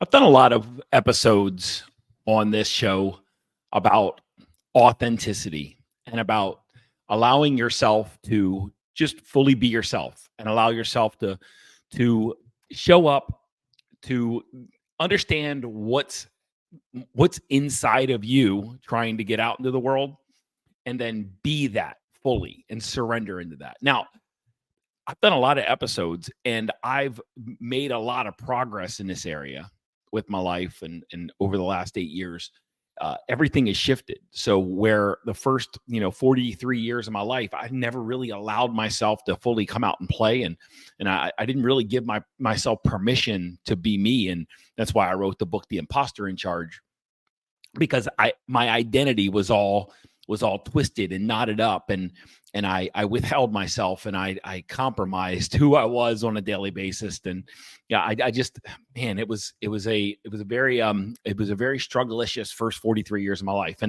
I've done a lot of episodes on this show about authenticity and about allowing yourself to just fully be yourself and allow yourself to show up, to understand what's inside of you trying to get out into the world, and then be that fully and surrender into that. Now, I've done a lot of episodes and I've made a lot of progress in this area with my life, and over the last 8 years, everything has shifted. So where the first 43 years of my life, I never really allowed myself to fully come out and play, and I didn't really give myself permission to be me, and that's why I wrote the book The Imposter in Charge, because my identity was all twisted and knotted up, and I withheld myself, and I compromised who I was on a daily basis. And yeah, I just, man, it was a very strugglicious first 43 years of my life.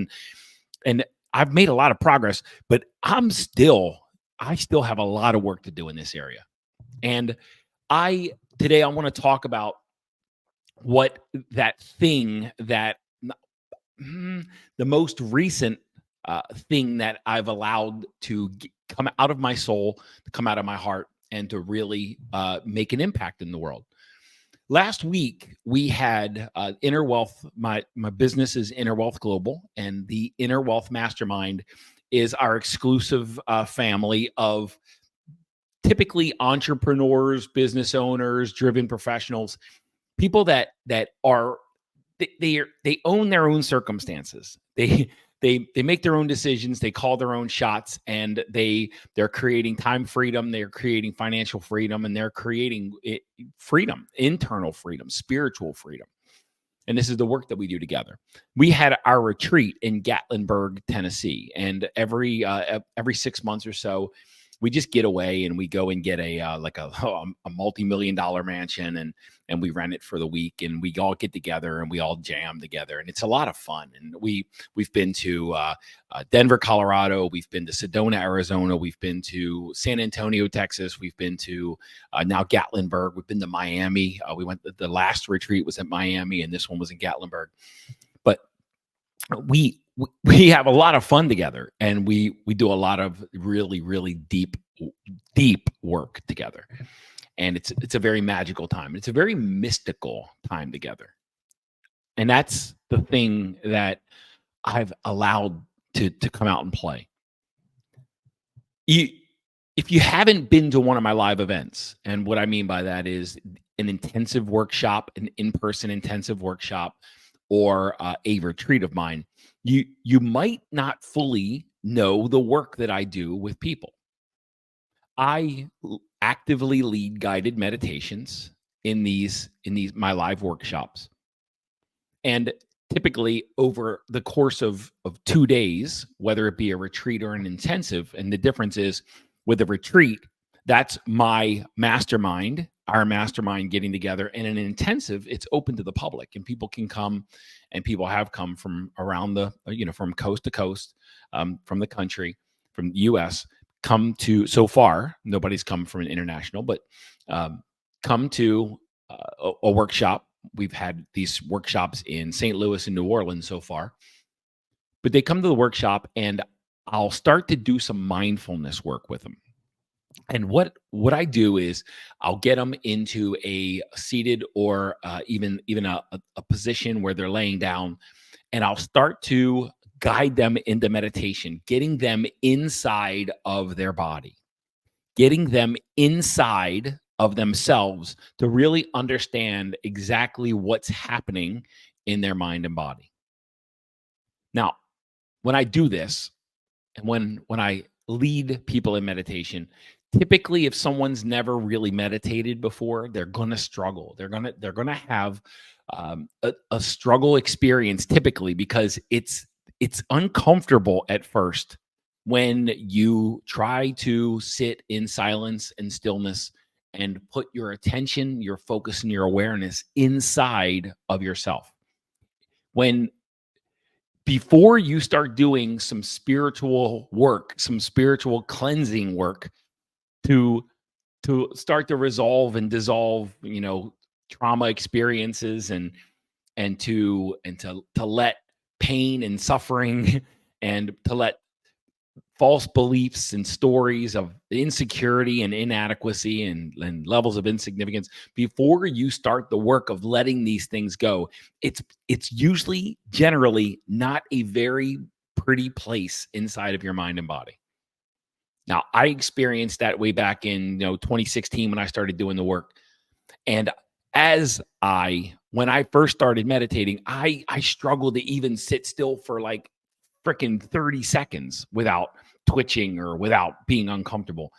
And I've made a lot of progress, but I still have a lot of work to do in this area. And today I want to talk about what that thing that the most recent thing that I've allowed to come out of my soul, to come out of my heart, and to really make an impact in the world. Last week, we had Inner Wealth. My business is Inner Wealth Global, and the Inner Wealth Mastermind is our exclusive family of typically entrepreneurs, business owners, driven professionals, people that are they own their own circumstances. They make their own decisions, they call their own shots, and they're creating time freedom, they're creating financial freedom, and they're creating freedom, internal freedom, spiritual freedom. And this is the work that we do together. We had our retreat in Gatlinburg, Tennessee, and every 6 months or so, we just get away and we go and get a multi-million-dollar mansion, and we rent it for the week, and we all get together and we all jam together, and it's a lot of fun. And we've been to Denver, Colorado, we've been to Sedona, Arizona, we've been to San Antonio, Texas, we've been to now Gatlinburg, we've been to Miami. The last retreat was at Miami, and this one was in Gatlinburg. But we have a lot of fun together, and we do a lot of really, really deep work together. And it's a very magical time. It's a very mystical time together. And that's the thing that I've allowed to come out and play. If you haven't been to one of my live events, and what I mean by that is an intensive workshop, an in-person intensive workshop, or a retreat of mine, you might not fully know the work that I do with people. I actively lead guided meditations in these my live workshops. And typically over the course of 2 days, whether it be a retreat or an intensive, and the difference is with a retreat, that's my mastermind, our mastermind getting together, and an intensive, it's open to the public, and people can come, and people have come from around from coast to coast, from the country, from the US, come to, so far, nobody's come from an international, but come to a workshop. We've had these workshops in St. Louis and New Orleans so far, but they come to the workshop, and I'll start to do some mindfulness work with them. And what I do is I'll get them into a seated or even a position where they're laying down, and I'll start to guide them into meditation, getting them inside of their body, getting them inside of themselves to really understand exactly what's happening in their mind and body. Now, when I do this, and when I lead people in meditation, typically if someone's never really meditated before, they're going to struggle. They're going to have a struggle experience, typically, because it's uncomfortable at first when you try to sit in silence and stillness and put your attention, your focus, and your awareness inside of yourself. Before you start doing some spiritual work, some spiritual cleansing work to start to resolve and dissolve, trauma experiences and to let pain and suffering and to let false beliefs and stories of insecurity and inadequacy and levels of insignificance before you start the work of letting these things go. It's usually generally not a very pretty place inside of your mind and body. Now, I experienced that way back in 2016 when I started doing the work. And when I first started meditating, I struggled to even sit still for like freaking 30 seconds without twitching or without being uncomfortable.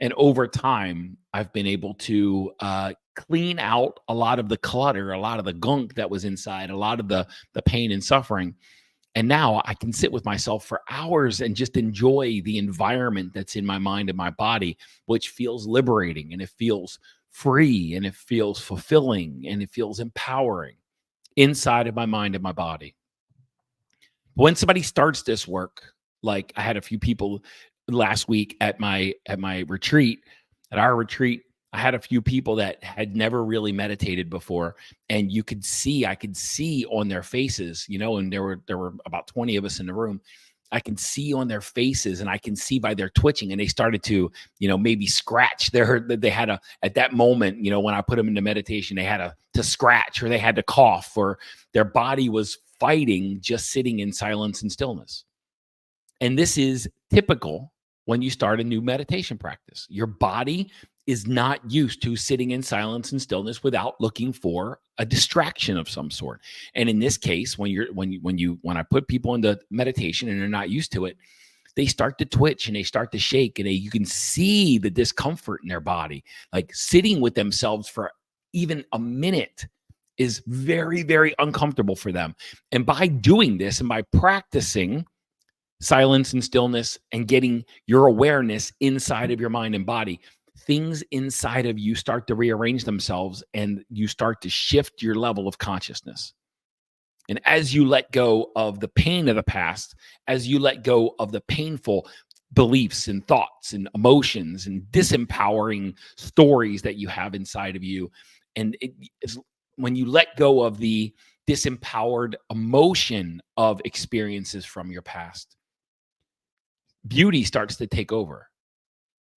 And over time, I've been able to clean out a lot of the clutter, a lot of the gunk that was inside, a lot of the pain and suffering. And now I can sit with myself for hours and just enjoy the environment that's in my mind and my body, which feels liberating and it feels free and it feels fulfilling and it feels empowering inside of my mind and my body. When somebody starts this work, like I had a few people last week at my retreat, at our retreat, I had a few people that had never really meditated before, and I could see on their faces, and there were about 20 of us in the room. I can see on their faces and I can see by their twitching, and they started to, maybe scratch they had at that moment, when I put them into meditation, they had to scratch or they had to cough or their body was fighting just sitting in silence and stillness. And this is typical when you start a new meditation practice. Your body is not used to sitting in silence and stillness without looking for a distraction of some sort. And in this case, when I put people into meditation and they're not used to it, they start to twitch and they start to shake, and you can see the discomfort in their body. Like sitting with themselves for even a minute is very, very uncomfortable for them. And by doing this and by practicing silence and stillness and getting your awareness inside of your mind and body, things inside of you start to rearrange themselves and you start to shift your level of consciousness. And as you let go of the pain of the past, as you let go of the painful beliefs and thoughts and emotions and disempowering stories that you have inside of you, and when you let go of the disempowered emotion of experiences from your past, beauty starts to take over.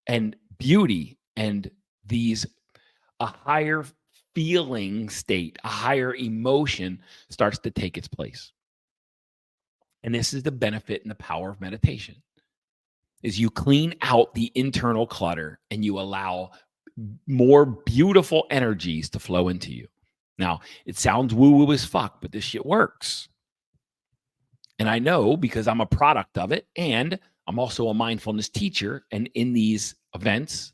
And beauty and these a higher feeling state, a higher emotion starts to take its place. And this is the benefit and the power of meditation is you clean out the internal clutter and you allow more beautiful energies to flow into you. Now, it sounds woo-woo as fuck, but this shit works. And I know because I'm a product of it, and I'm also a mindfulness teacher. And in these events,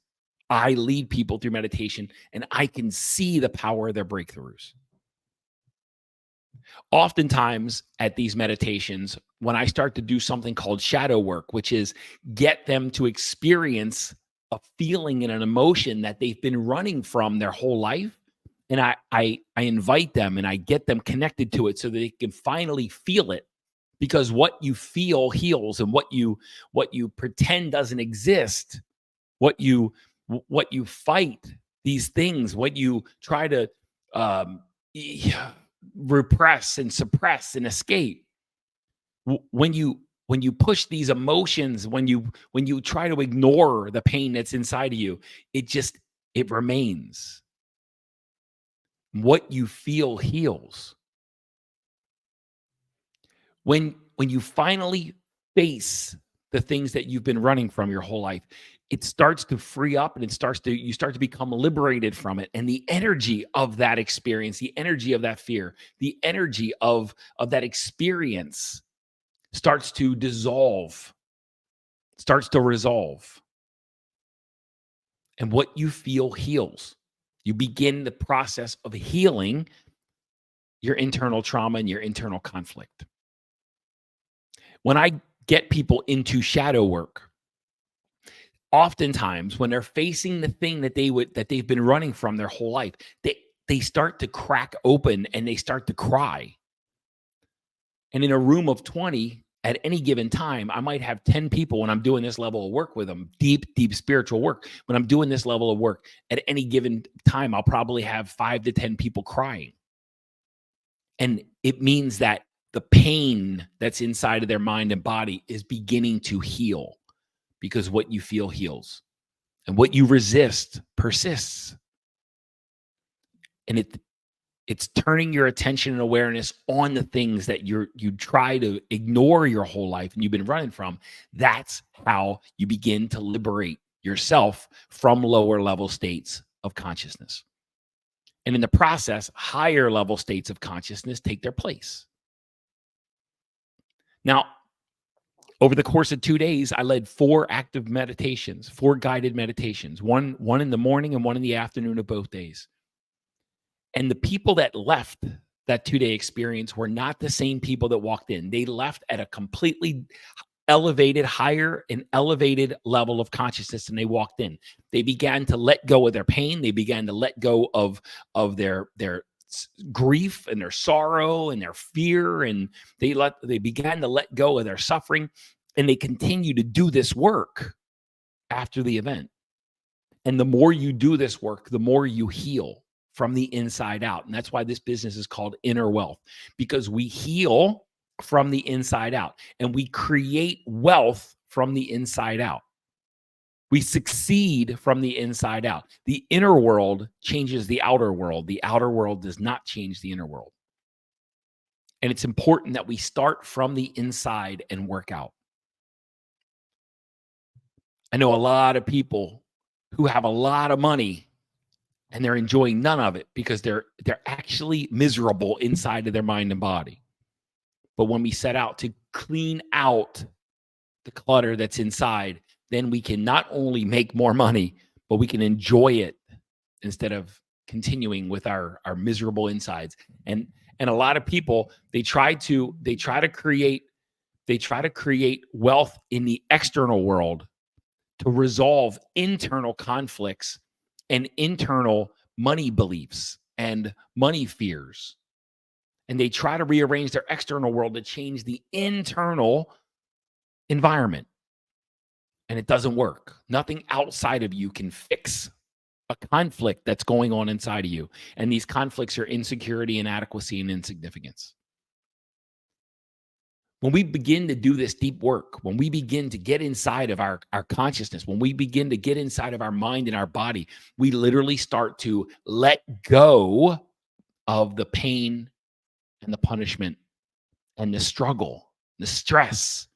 I lead people through meditation and I can see the power of their breakthroughs. Oftentimes at these meditations, when I start to do something called shadow work, which is get them to experience a feeling and an emotion that they've been running from their whole life, and I invite them and I get them connected to it so that they can finally feel it, because what you feel heals, and what you pretend doesn't exist, what you fight, these things, what you try to um, repress and suppress and escape, when you push these emotions, when you try to ignore the pain that's inside of you, it remains. What you feel heals. When you finally face the things that you've been running from your whole life, it starts to free up and you start to become liberated from it. And the energy of that experience, the energy of that fear, the energy of that experience starts to dissolve, starts to resolve. And what you feel heals. You begin the process of healing your internal trauma and your internal conflict. When I get people into shadow work, oftentimes when they're facing the thing that they've been running from their whole life, they start to crack open and they start to cry. And in a room of 20, at any given time, I might have 10 people when I'm doing this level of work with them, deep spiritual work. When I'm doing this level of work, at any given time, I'll probably have 5 to 10 people crying. And it means that the pain that's inside of their mind and body is beginning to heal, because what you feel heals and what you resist persists. And it's turning your attention and awareness on the things that you try to ignore your whole life and you've been running from. That's how you begin to liberate yourself from lower level states of consciousness. And in the process, higher level states of consciousness take their place. Now, over the course of 2 days, I led 4 active meditations, 4 guided meditations, one in the morning and one in the afternoon of both days. And the people that left that 2-day experience were not the same people that walked in. They left at a completely higher and elevated level of consciousness than they walked in. They began to let go of their pain. They began to let go of their grief and their sorrow and their fear, and they began to let go of their suffering, and they continue to do this work after the event. And the more you do this work, the more you heal from the inside out. And that's why this business is called Inner Wealth, because we heal from the inside out and we create wealth from the inside out. We succeed from the inside out. The inner world changes the outer world. The outer world does not change the inner world. And it's important that we start from the inside and work out. I know a lot of people who have a lot of money and they're enjoying none of it because they're actually miserable inside of their mind and body. But when we set out to clean out the clutter that's inside, then we can not only make more money, but we can enjoy it instead of continuing with our miserable insides. And a lot of people, they try to create wealth in the external world to resolve internal conflicts and internal money beliefs and money fears. And they try to rearrange their external world to change the internal environment. And it doesn't work. Nothing outside of you can fix a conflict that's going on inside of you. And these conflicts are insecurity, inadequacy, and insignificance. When we begin to do this deep work, when we begin to get inside of our consciousness, when we begin to get inside of our mind and our body, we literally start to let go of the pain and the punishment and the struggle, the stress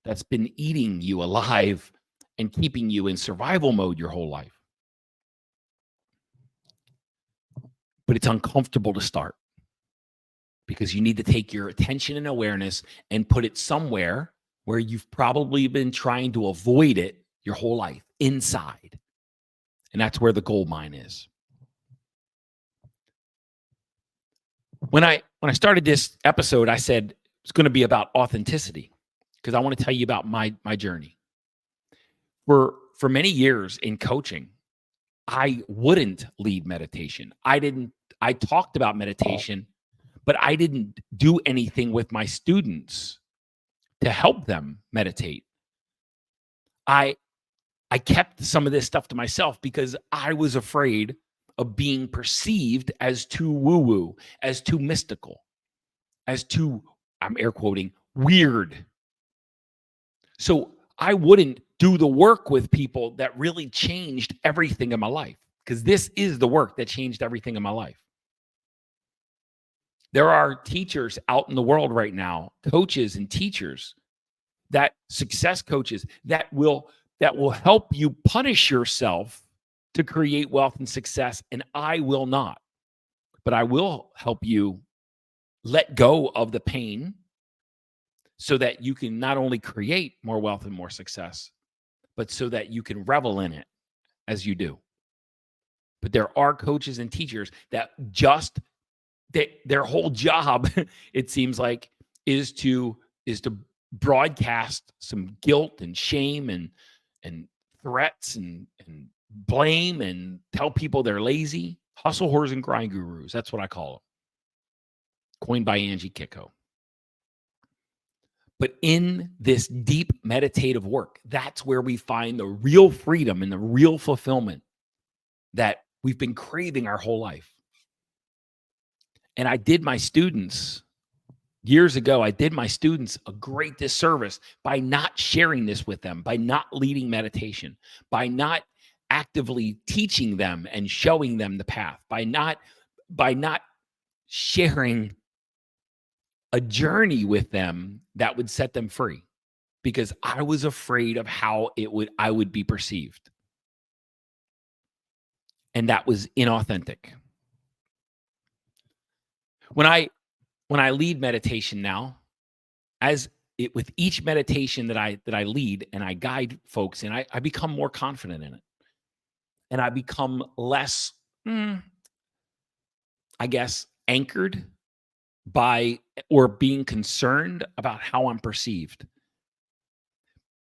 that's been eating you alive and keeping you in survival mode your whole life. But it's uncomfortable to start because you need to take your attention and awareness and put it somewhere where you've probably been trying to avoid it your whole life, inside. And that's where the gold mine is. When I started this episode, I said it's going to be about authenticity because I want to tell you about my journey. For many years in coaching, I wouldn't lead meditation. I talked about meditation, but I didn't do anything with my students to help them meditate. I kept some of this stuff to myself because I was afraid of being perceived as too woo-woo, as too mystical, as too, I'm air quoting, weird. So I wouldn't do the work with people that really changed everything in my life, because this is the work that changed everything in my life. There are teachers out in the world right now, coaches and teachers, that success coaches that will help you punish yourself to create wealth and success. And I will not, but I will help you let go of the pain so that you can not only create more wealth and more success, but so that you can revel in it as you do. But there are coaches and teachers that just their whole job, it seems like, is to broadcast some guilt and shame and threats and blame and tell people they're lazy. Hustle, whores, and grind gurus. That's what I call them. Coined by Angie Kicko. But in this deep meditative work, that's where we find the real freedom and the real fulfillment that we've been craving our whole life. And I did my students years ago, I did my students a great disservice by not sharing this with them, by not leading meditation, by not actively teaching them and showing them the path, by not sharing a journey with them that would set them free because I was afraid of how I would be perceived. And that was inauthentic. When I when I lead meditation now, as it with each meditation that I lead and I guide folks in, I become more confident in it. And I become less, I guess, anchored by or being concerned about how I'm perceived.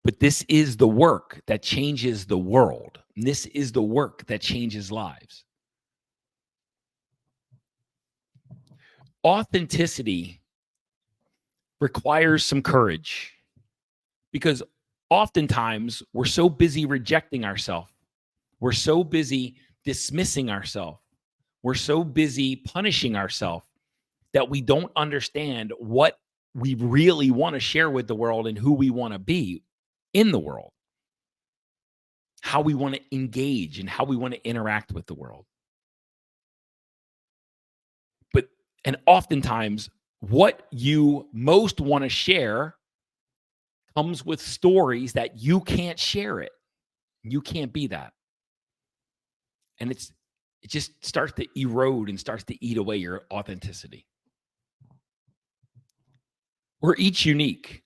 But this is the work that changes the world. This is the work that changes lives. Authenticity requires some courage because oftentimes we're so busy rejecting ourselves. We're so busy dismissing ourselves. We're so busy punishing ourselves that we don't understand what we really want to share with the world and who we want to be in the world, how we want to engage and how we want to interact with the world. But, and oftentimes, what you most want to share comes with stories that you can't share it. You can't be that. And it just starts to erode and starts to eat away your authenticity. We're each unique.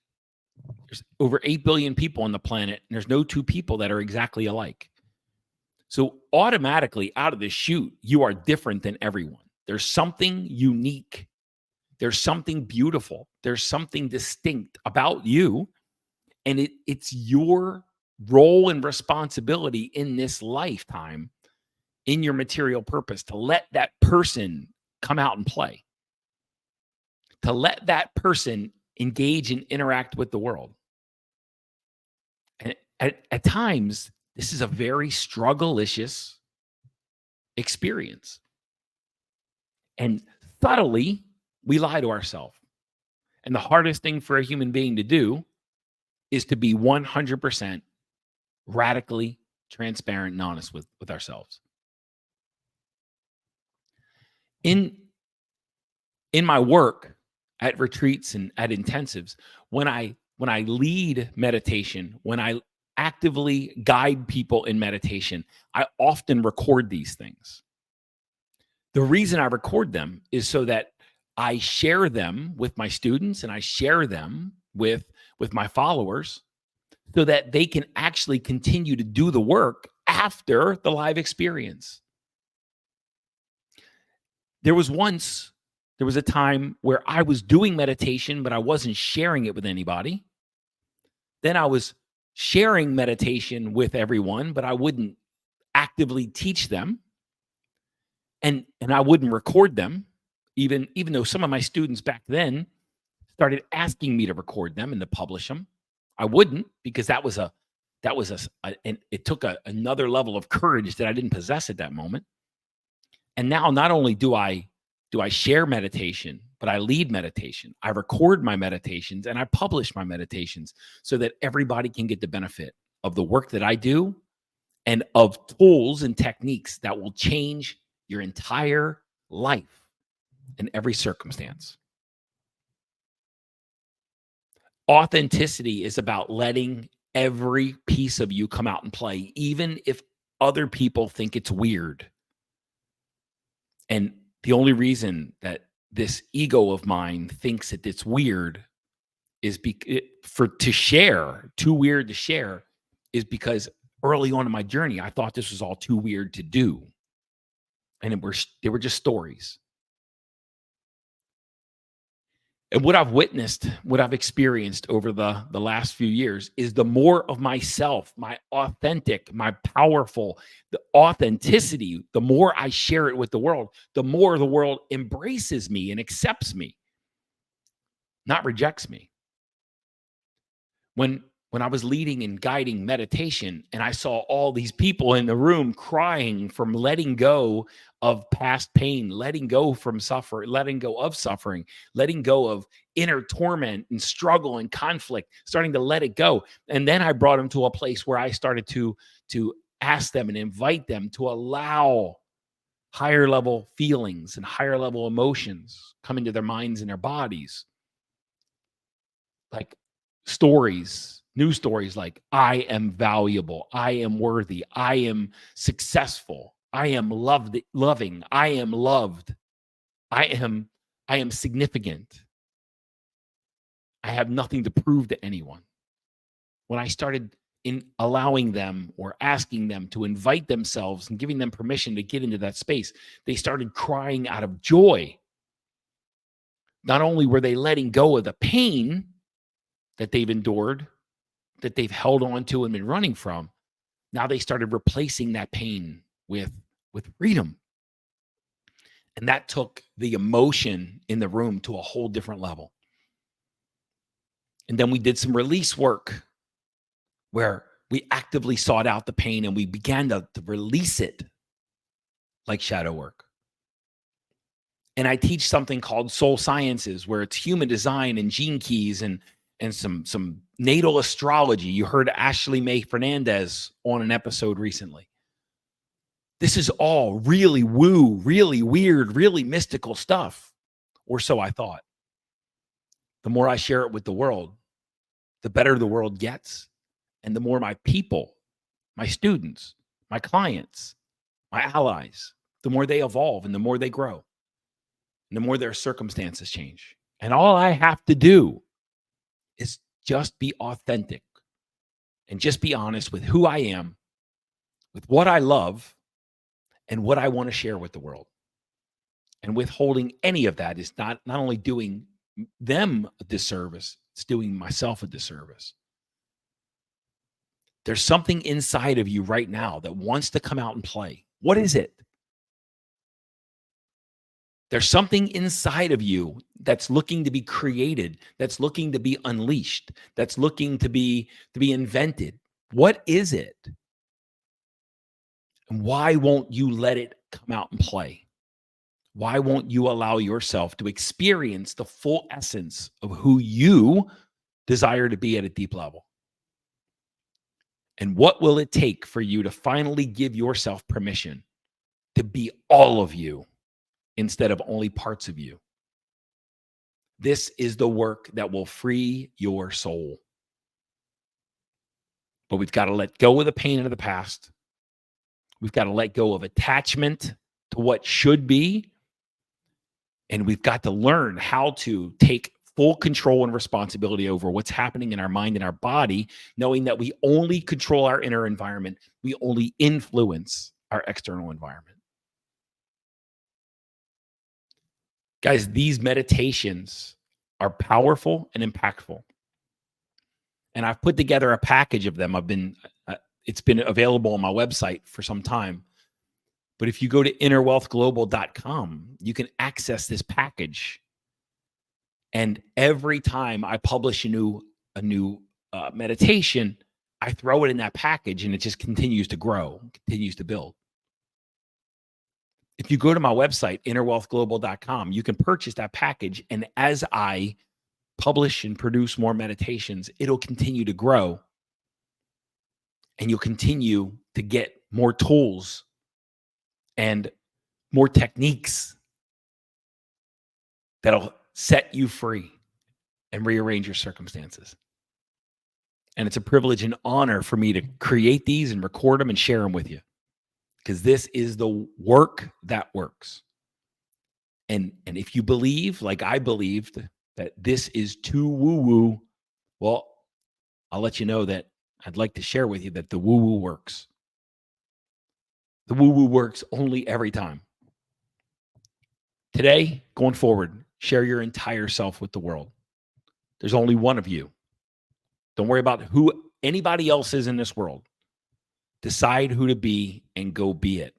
There's over 8 billion people on the planet, and there's no two people that are exactly alike. So automatically out of the chute, you are different than everyone. There's something unique. There's something beautiful. There's something distinct about you. And it's your role and responsibility in this lifetime, in your material purpose, to let that person come out and play, to let that person engage and interact with the world. And at times, this is a very struggle-licious experience. And subtly, we lie to ourselves. And the hardest thing for a human being to do is to be 100% radically transparent and honest with ourselves. In my work at retreats and at intensives, when I lead meditation, when I actively guide people in meditation, I often record these things. The reason I record them is so that I share them with my students and I share them with my followers so that they can actually continue to do the work after the live experience. There was a time where I was doing meditation, but I wasn't sharing it with anybody. Then I was sharing meditation with everyone, but I wouldn't actively teach them. And I wouldn't record them, even though some of my students back then started asking me to record them and to publish them. I wouldn't because and it took another level of courage that I didn't possess at that moment. And now not only do I share meditation, but I lead meditation. I record my meditations and I publish my meditations so that everybody can get the benefit of the work that I do and of tools and techniques that will change your entire life in every circumstance. Authenticity is about letting every piece of you come out and play, even if other people think it's weird. And the only reason that this ego of mine thinks that it's weird is too weird to share is because early on in my journey, I thought this was all too weird to do. And they were just stories. And what I've witnessed, what I've experienced over the last few years is the more of myself, my authentic, my powerful, the authenticity, the more I share it with the world, the more the world embraces me and accepts me, not rejects me. when I was leading and guiding meditation and I saw all these people in the room crying from letting go of past pain, letting go from suffering, letting go of suffering, letting go of inner torment and struggle and conflict, starting to let it go. And then I brought them to a place where I started to ask them and invite them to allow higher level feelings and higher level emotions come into their minds and their bodies, like stories, news stories like I am valuable, I am worthy, I am successful, I am loving, I am loved, I am I am significant. I have nothing to prove to anyone. When I started in allowing them or asking them to invite themselves and giving them permission to get into that space, they started crying out of joy. Not only were they letting go of the pain that they've endured, that they've held on to and been running from, now they started replacing that pain with freedom. And that took the emotion in the room to a whole different level. And then we did some release work where we actively sought out the pain and we began to release it like shadow work. And I teach something called soul sciences, where it's human design and gene keys and some natal astrology. You heard Ashley Mae Fernandez on an episode recently. This is all really woo, really weird, really mystical stuff, or so I thought. The more I share it with the world, the better the world gets, and the more my people, my students, my clients, my allies, the more they evolve and the more they grow, and the more their circumstances change. And all I have to do is just be authentic and just be honest with who I am, with what I love, and what I want to share with the world. And withholding any of that is not only doing them a disservice, it's doing myself a disservice. There's something inside of you right now that wants to come out and play. What is it? There's something inside of you that's looking to be created, that's looking to be unleashed, that's looking to be invented. What is it? And why won't you let it come out and play? Why won't you allow yourself to experience the full essence of who you desire to be at a deep level? And what will it take for you to finally give yourself permission to be all of you instead of only parts of you? This is the work that will free your soul. But we've got to let go of the pain of the past. We've got to let go of attachment to what should be. And we've got to learn how to take full control and responsibility over what's happening in our mind and our body, knowing that we only control our inner environment. We only influence our external environment. Guys, these meditations are powerful and impactful. And I've put together a package of them. It's been available on my website for some time. But if you go to innerwealthglobal.com, you can access this package. And every time I publish a new meditation, I throw it in that package and it just continues to grow, continues to build. If you go to my website, innerwealthglobal.com, you can purchase that package. And as I publish and produce more meditations, it'll continue to grow. And you'll continue to get more tools and more techniques that'll set you free and rearrange your circumstances. And it's a privilege and honor for me to create these and record them and share them with you, because this is the work that works. And if you believe, like I believed, that this is too woo-woo, well, I'll let you know that I'd like to share with you that the woo-woo works. The woo-woo works only every time. Today, going forward, share your entire self with the world. There's only one of you. Don't worry about who anybody else is in this world. Decide who to be and go be it.